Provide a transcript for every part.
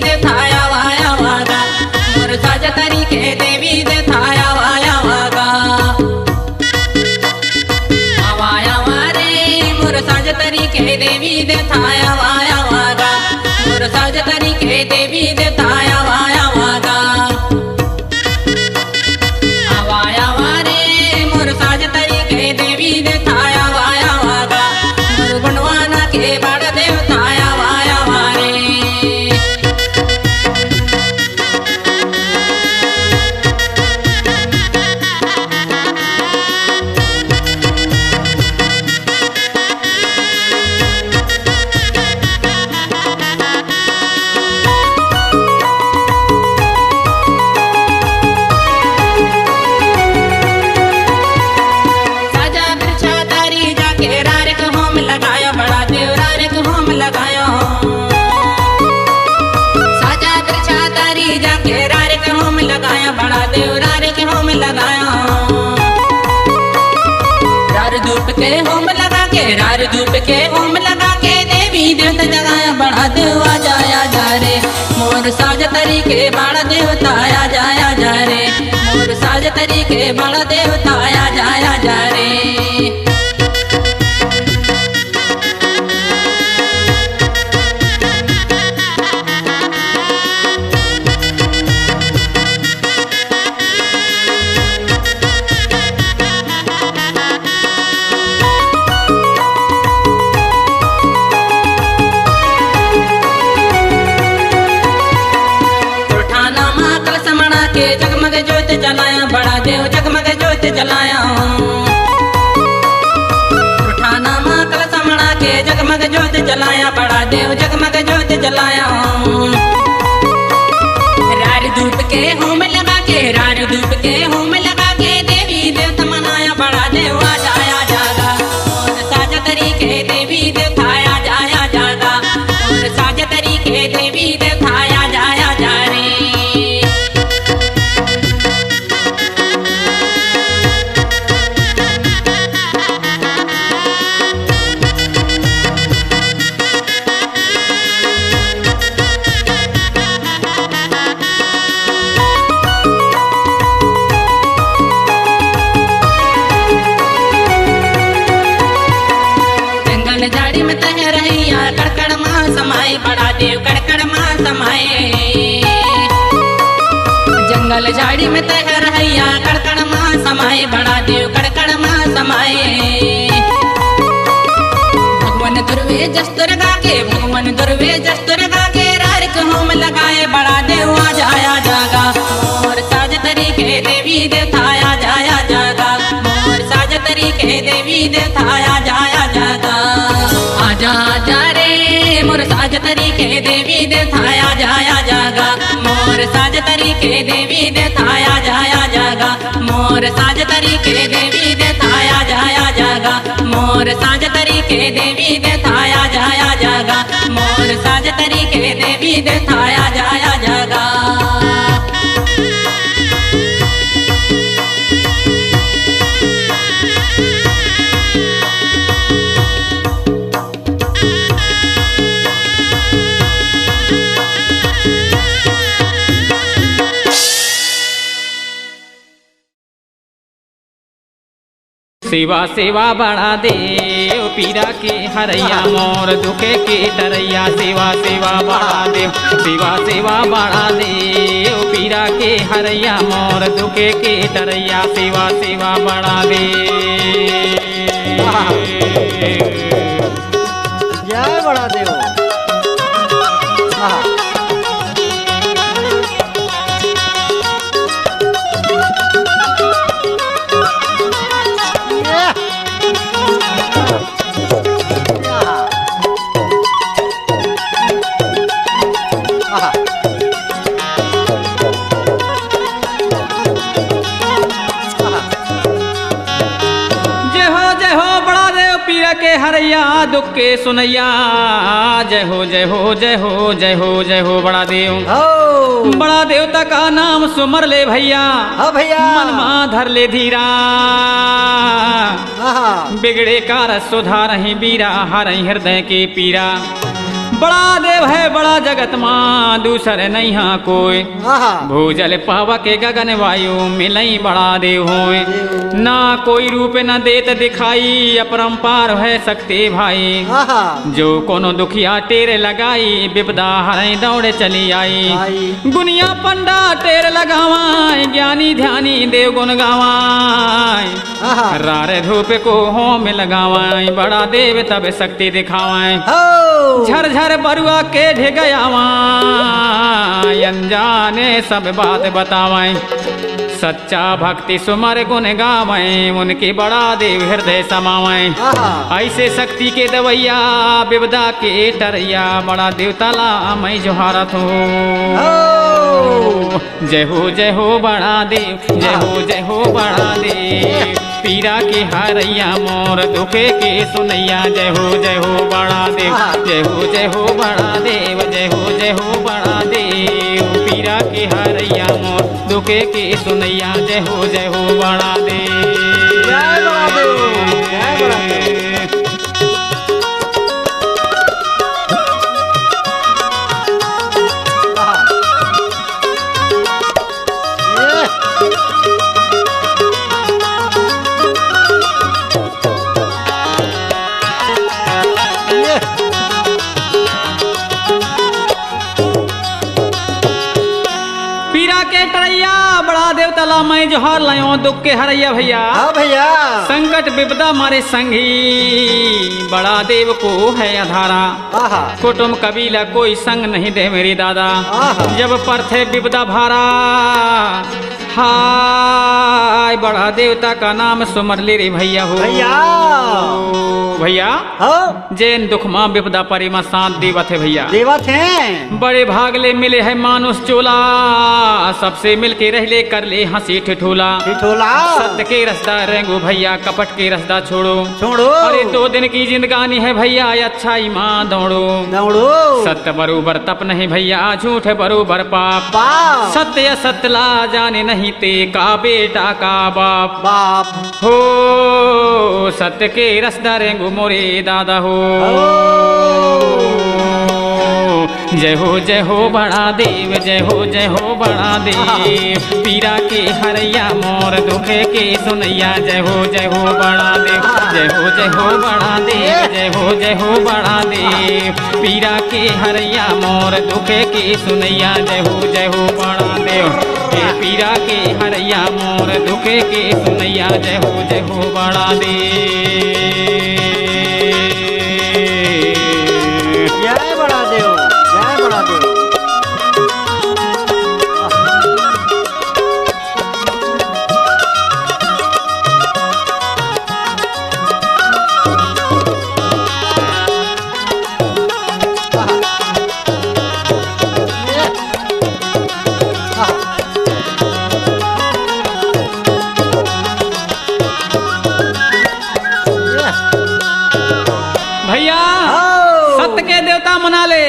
देखाया वाया वागा मोर साज तरीके देवी देखाया वाया वागा वाया वारे मोर साज तरीके देवी देखाया वाया वागा मोर साज तरीके देवी देखाया वाया वागा वाया वारे मोर साज तरीके देवी देखाया वाया वागा मोर गुणवाना के बड़ देवताया वाया वारे बड़ा देवरार के होम लगाया रार धूप के होम लगा के रार धूप के होम लगा के देवी देवता जगाया बड़ा देवा जाया जा रे मोर साज तरीके बड़ा देवता आया जाया जा रे मोर साज तरीके बड़ा देवता आया जाया जा रे जगमग ज्योत जलाया बड़ा देव जगमग ज्योत जलाया उठाना माँ कलश मना के जगमग ज्योत जलाया बड़ा देव जगमग ज्योत जलाया रार धूप के होम लगा के रार धूप के होम लगा के देवी देवता मनाया बड़ा देव आ जाया जागा और साज तरीके देवी देखाया जाया जागा और साज तरीके देवी देखाया जाया जा रे झाड़ी में तह रहिया कड़कड़ माँ समाए बड़ा देव कड़कड़ माँ समाए जंगल झाड़ी में तह रहिया कड़कड़ माँ समाए बड़ा देव कड़कड़ माँ समाए भगवान दुर्वे जस्तुर गा के भगवान दुर्वे जस्तुर गा के रारिक होम लगाए बड़ा देव आ जाया जागा मोर साज तरीके देवी देखाया जाया जागा मोर साज तरीके देवी देखाया जाया जागा आजा जा रे मोर साज तरीके देवी देखाया जाया जागा मोर साज तरीके देवी देखाया जाया जागा मोर साज तरीके देवी देखाया जाया जागा मोर साज तरीके देवी देखाया जाया जागा मोर साज तरीके देवी देखाया जाया जागा सेवा सेवा बढ़ा देव पीरा के हरैया मोर दुखे के तरैया सेवा सेवा बढ़ा देव सेवा सेवा बढ़ा देव पीरा के हरैया मोर दुखे के तरैया सेवा सेवा बढ़ा दे जय बढ़ा देव के हरैया दुख के सुनैया जय हो जय हो जय हो जय हो जय हो बड़ा देव बड़ा देवता का नाम सुमर ले भैया भैया मन मा धर ले धीरा बिगड़े का रस सुधार ही बीरा हर हृदय के पीरा बड़ा देव है बड़ा जगत माँ दूसरे नहीं हाँ कोई आहा भूजल पावक गगन वायु मिलई बड़ा देव होए ना कोई रूप न देत दिखाई अपरंपार है सकते भाई आहा जो कोनो दुखिया टेर लगाई विपदा हरई दौड़े चली आई गुनिया पंडा टेर लगावाई ज्ञानी ध्यानी देव गुण गावाई आहा रारे धूप को होम लगावाई बड़ा देव तब शक्ति दिखावाई हो झरझर बरुआ के ढेगयावा अनजाने सब बात बतावाई सच्चा भक्ति सुमर गुण गावें उनके बड़ा देव हृदय समावें आहा ऐसे शक्ति के दवैया विपदा के टरैया बड़ा देवताला मैं जोहारत हूँ जय हो बड़ा देव जय हो बड़ा देव पीरा के हरैया मोर दुखे के सुनैया जय हो बड़ा देव जय हो बड़ा देव जय हो बड़ा देव पीरा के हरैया मोर दुखे के सुनैया जय हो बड़ा देव जय बड़ा देव जय बड़ा देव तला मैं जोहार लायो दुख के हरैया भैया हाँ भैया संकट विपदा मारे संगी बड़ा देव को है आधारा आहा कुटुंब कबीला कोई संग नहीं दे मेरी दादा आहा जब पर थे विपदा भारा हाय बड़ा देवता का नाम सुमर ले रे भैया हो भैया भैया हो जैन दुख माँ विपदा परिमा साथ देवत है भैया देवत हैं बड़े भागले मिले है मानुष चोला सबसे मिलके रहले कर ले हंसी ठिठोला ठिठोला सत्य के रास्ता रेंगो भैया कपट के रास्ता छोड़ो छोड़ो अरे 2 दिन की जिंदगानी है भैया अच्छाई माँ दौड़ो दौड़ो सत्य बरोबर तप नहीं भैया झूठ बरोबर पाप बाप सत्य असत्यला जाने नहीं ते का बेटा का बाप बाप हो सत्य के रास्ता रेंगो मोरे दादा हो जय हो बड़ा देव जय हो बड़ा देव पीरा के हरैया मोर दुखे के सुनैया जय हो बड़ा देव जय हो बड़ा देव जय हो बड़ा देव पीरा के हरैया मोर दुखे के सुनैया जय हो बड़ा देव पीरा के हरैया मोर दुखे के सुनैया जय हो बड़ा देव जय बड़ा देव जय बड़ा देव भैया सत्य के देवता मना ले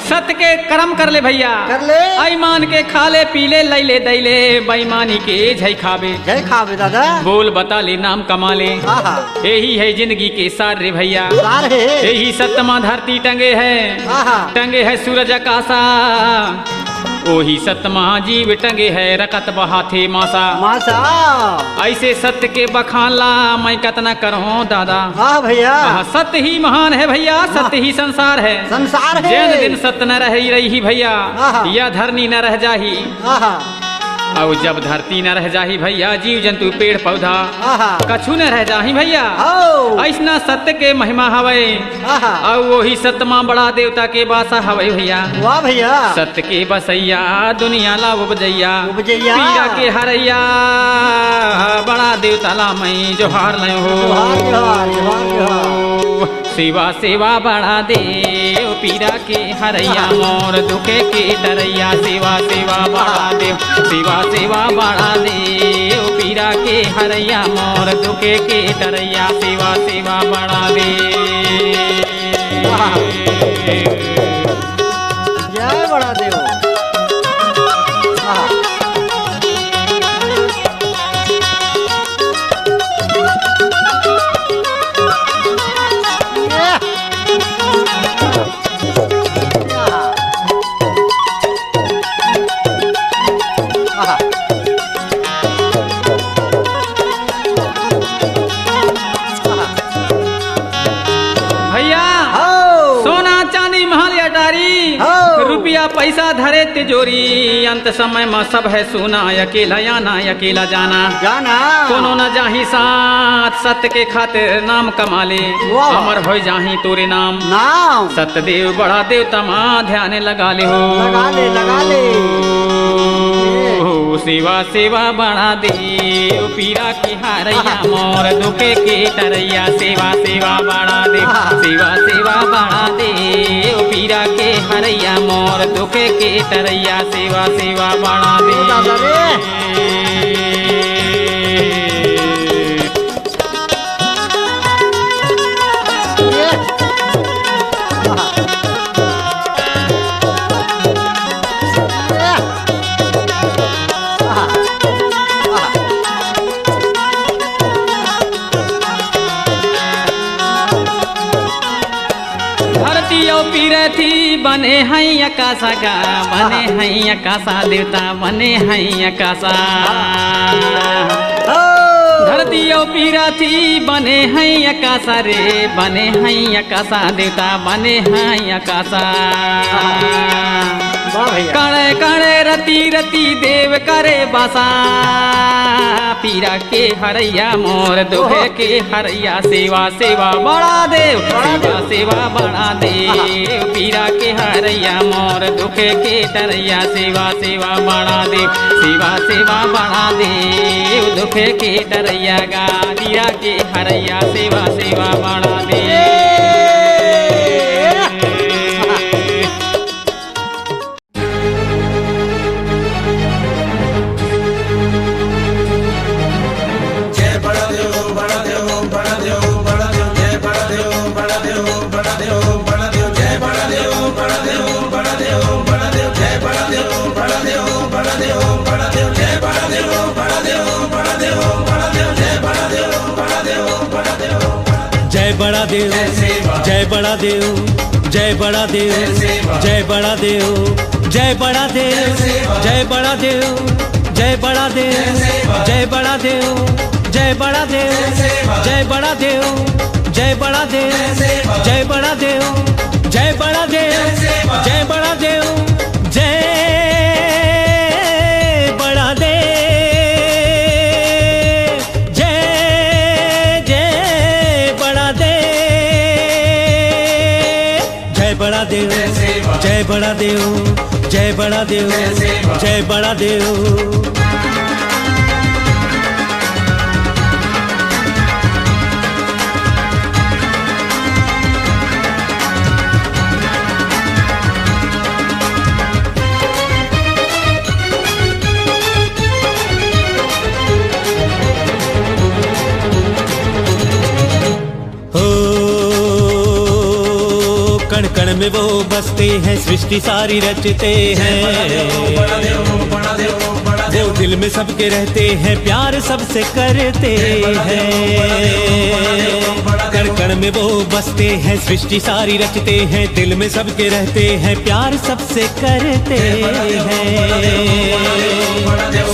सत्य के कर्म कर ले भैया कर ले ईमान के खा ले पी ले लै ले दै ले बेईमानी के झई खाबे जय खावे दादा बोल बता ले नाम कमा ले आहा यही है जिंदगी के सार रे भैया सार है यही सत्यमा धरती टंगे है आहा टंगे है सूरज आकाशा ओही सतमा जीव टंगे है रकत बहाथे मासा मासा ऐसे सत्य के बखानला मैं कतना करूं दादा हाँ भैया सत्य ही महान है भैया सत्य ही संसार है संसार है जैन दिन सत्य न रही रही भैया या धरनी न रह जाही आहा और जब धरती न रह जाही भैया जीव जंतु पेड़ पौधा आहा कछु न रह जाही भैया आओ ऐसना सत्य के महिमा हवे आहा और वही सत्यमा बड़ा देवता के बासा हवे भैया वाह भैया सत्य के बसैया दुनिया ला उपजैया उपजैया। पीरा के हरैया बड़ा देवता ला मैं जोहार ले हो जोहार, जोहार, जोहार, जोहार। सेवा सेवा बड़ा देव पीरा के हरैया मोर दुखे के डरैया सेवा सेवा बड़ा देव सेवा सेवा बड़ा देव पीरा के हरैया मोर दुखे के डरैया सेवा सेवा बड़ा देव जय बड़ा देव आहा पैसा धरे तिजोरी, अंत समय में सब है सोना, अकेला आना अकेला जाना। जाना कोनो न जाही साथ, सत्य के खातिर नाम कमा ले, वाह। अमर हो जाही तोरे नाम। नाम सत्यदेव बड़ा देवता माँ ध्यान लगा ले हो, लगा ले लगा ले। सेवा सेवा बड़ा देव पीरा की हारैया मोर दुखे के टरैया। सेवा सेवा बड़ा देव, सेवा सेवा बड़ा देव पीरा के हरैया मोर दुखे के टरैया। सेवा सेवा बड़ा देव। पीरथी बने हैं अकाशा गा, बने हैं अकाशा देवता, बने हैं अकाशा। धरती और पीरथी बने हैं अकाशा रे, बने हैं अकाशा देवता, बने हैं अकाशा। कणे कणे रति रति देव करे बसा, पीरा के हरैया मोर दुखे के हरैया। सेवा सेवा बड़ा देव, सेवा सेवा बड़ा देव पीरा के हरैया मोर दुखे के टरैया। सेवा सेवा बड़ा देव, सेवा सेवा बड़ा देव दुखे के टरैया गा, पीरा के हरैया। सेवा सेवा बड़ा देव। जय बड़ा देव, जय बड़ा देव, जय बड़ा देव, जय बड़ा देव, जय बड़ा देव, जय बड़ा देव, जय बड़ा देव, जय बड़ा देव, जय बड़ा देव, जय बड़ा देव, जय बड़ा देव, जय बड़ा देव, जय बड़ा देव, जय बड़ा देव, जय बड़ा देव, जय जय बड़ा देव, जय बड़ा देव, जय बड़ा देव, जय बड़ा देव, जय बड़ा देव। कण कण में वो बसते हैं, सृष्टि सारी रचते हैं, वो दिल में सबके रहते हैं, प्यार सबसे करते हैं। कण कण में वो बसते हैं, सृष्टि सारी रचते हैं, दिल में सबके रहते हैं, प्यार सबसे करते हैं।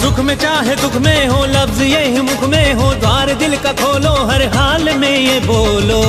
सुख में चाहे दुख में हो, लफ्ज ये मुख में हो, द्वार दिल का खोलो, हर हाल में ये बोलो।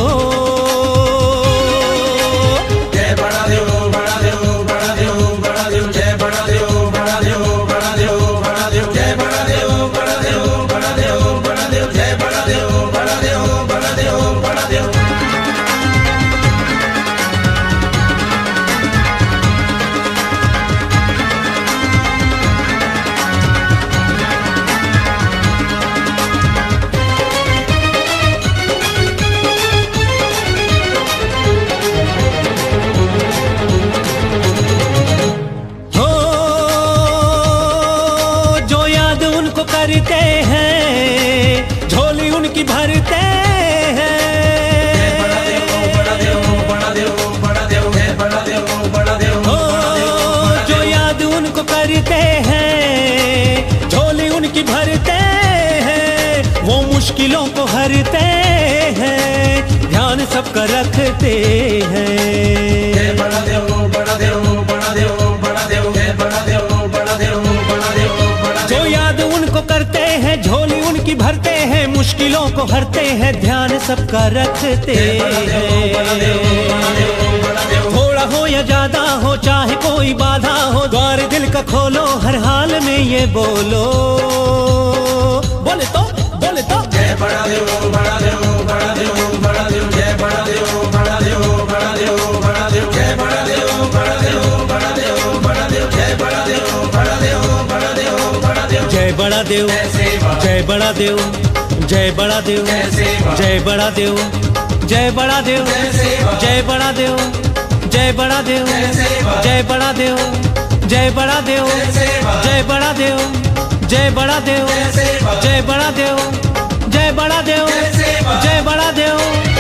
करते हैं, झोली उनकी भरते हैं, जो याद उनको करते हैं, झोली उनकी भरते हैं, वो मुश्किलों को हरते हैं, ध्यान सबका रखते हैं। जो याद उनको करते हैं, झोली उनकी भरते हैं, मुश्किलों को हरते हैं, ध्यान सबका रखते हैं। थोड़ा हो या ज्यादा हो, चाहे कोई बाधा हो, द्वार दिल का खोलो, हर हाल में ये बोलो। बोले तो जय बड़ा देव, बड़ा देव, बड़ा देव, बड़ा देव, जय बड़ा देव, बड़ा देव, बड़ा देव, बड़ा देव, जय बड़ा देव, बड़ा देव, बड़ा देव, बड़ा देव, जय बड़ा देव, बड़ा देव, बड़ा देव, बड़ा देव, जय बड़ा देव, जय बड़ा देव, जय बड़ा देव, जय बड़ा देव, जय बड़ा देव, जय बड़ा देव, जय बड़ा देव, जय बड़ा देव, जय बड़ा देव, जय बड़ा देव, जय बड़ा देव, जय बड़ा देव, जय बड़ा देव, जय बड़ा देव।